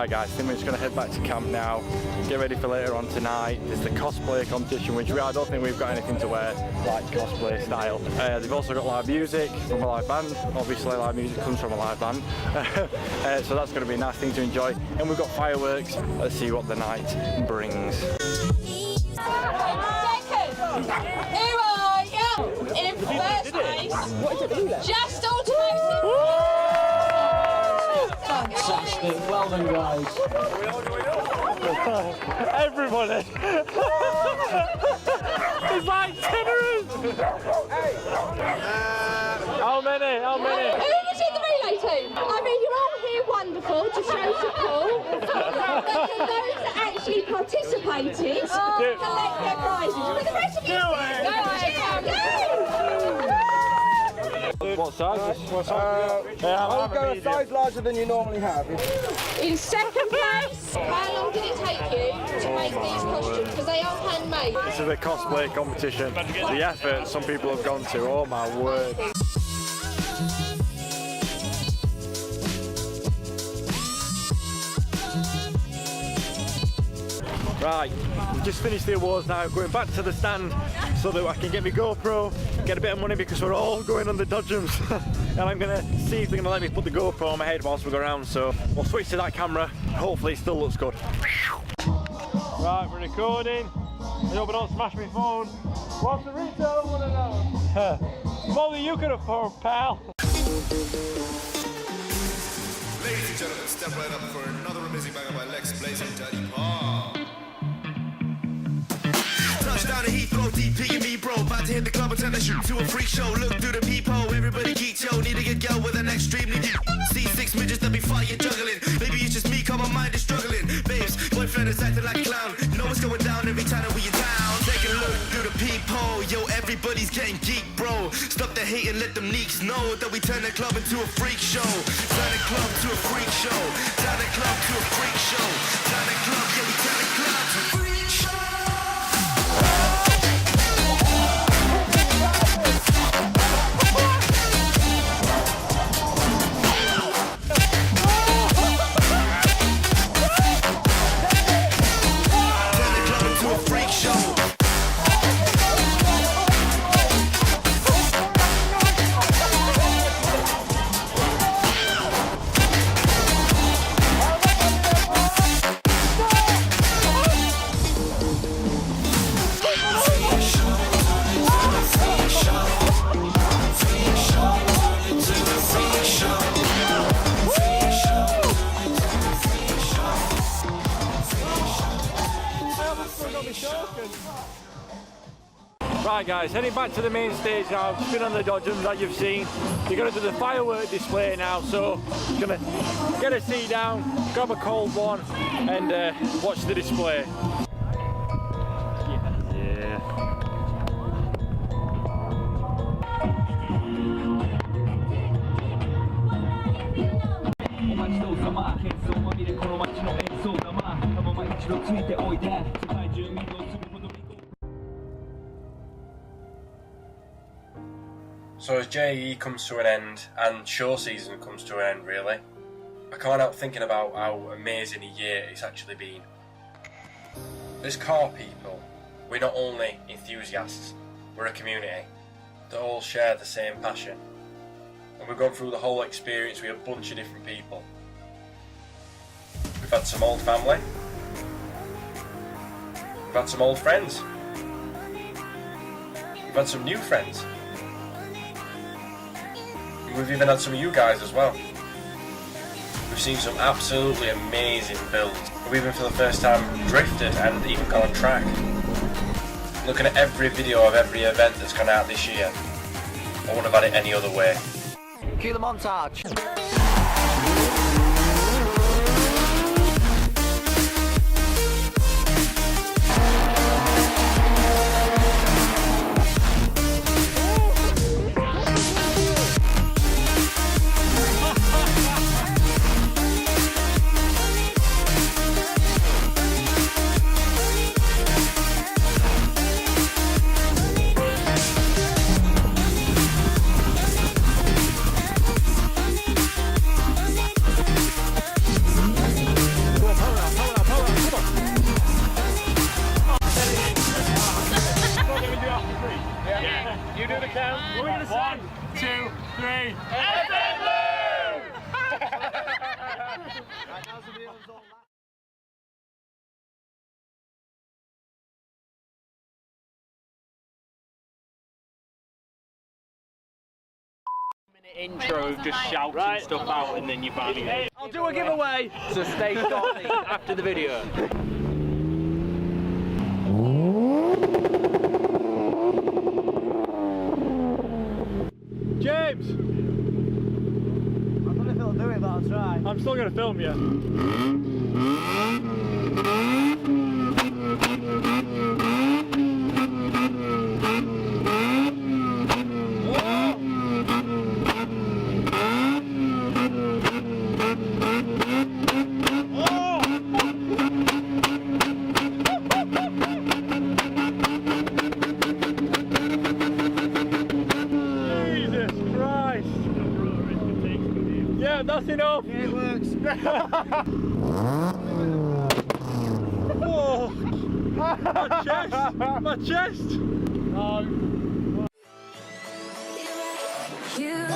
Right guys, I think we're just going to head back to camp now, get ready for later on tonight. There's the cosplay competition, which I don't think we've got anything to wear like cosplay style. They've also got live music from a live band. Obviously live music comes from a live band. So that's going to be a nice thing to enjoy. And we've got fireworks. Let's see what the night brings. Here are you in first place. Just automatic. Fantastic, well done guys. Everybody! It's like tinnerers! How many? How many? Who is in the relay team? I mean, you're all here wonderful to show support. But for those that actually participated, collect their prizes. But the rest of you, go! What size? I'll go a size larger than you normally have. In second place, how long did it take you to make these costumes? Because they are handmade. This is the cosplay competition. The effort some people have gone to, oh my word. Right, we've just finished the awards now, going back to the stand so that I can get my GoPro, get a bit of money because we're all going on the dodgems. And I'm going to see if they're going to let me put the GoPro on my head whilst we go around, so we'll switch to that camera, hopefully it still looks good. Right, we're recording. I hope I don't smash my phone. What's the retail one of those? More than you could afford, pal. Ladies and gentlemen, step right up for another amazing banger by Lex Blaze and Daddy Paul. Touchdown to Heathrow, DP and me bro. About to hit the club and turn the shoot to a freak show. Look through the peephole, everybody geek yo. Need to get girl with an extremely deep. See 6 midgets that be fighting juggling. Maybe it's just me, cause my mind is struggling. Babes, boyfriend is acting like a clown. You know what's going down every time that we in town. Take a look through the peephole, yo, everybody's getting geek bro. Stop the hate and let them neeks know that we turn the club into a freak show. Turn the club to a freak show. Turn the club to a freak show. Turn the club, yeah, we turn the club to a freak show. Right guys, heading back to the main stage now. Just been on the dodgems that you've seen. You're going to do the firework display now, so going to get a seat down, grab a cold one and watch the display. Yeah. So as JAE comes to an end, and show season comes to an end really, I can't help thinking about how amazing a year it's actually been. As car people, we're not only enthusiasts, we're a community that all share the same passion. And we've gone through the whole experience with a bunch of different people. We've had some old family, we've had some old friends, we've had some new friends. We've even had some of you guys as well. We've seen some absolutely amazing builds. We've even for the first time drifted and even gone on track. Looking at every video of every event that's gone out this year, I wouldn't have had it any other way. Cue the montage. me. Intro, just shouting stuff out and then you ban it. I'll do a giveaway, so stay starting after the video. James! I don't know if it'll do it, but I'll try. I'm still going to film you. Yeah, that's enough. Yeah, it works. Whoa! My chest! My chest! You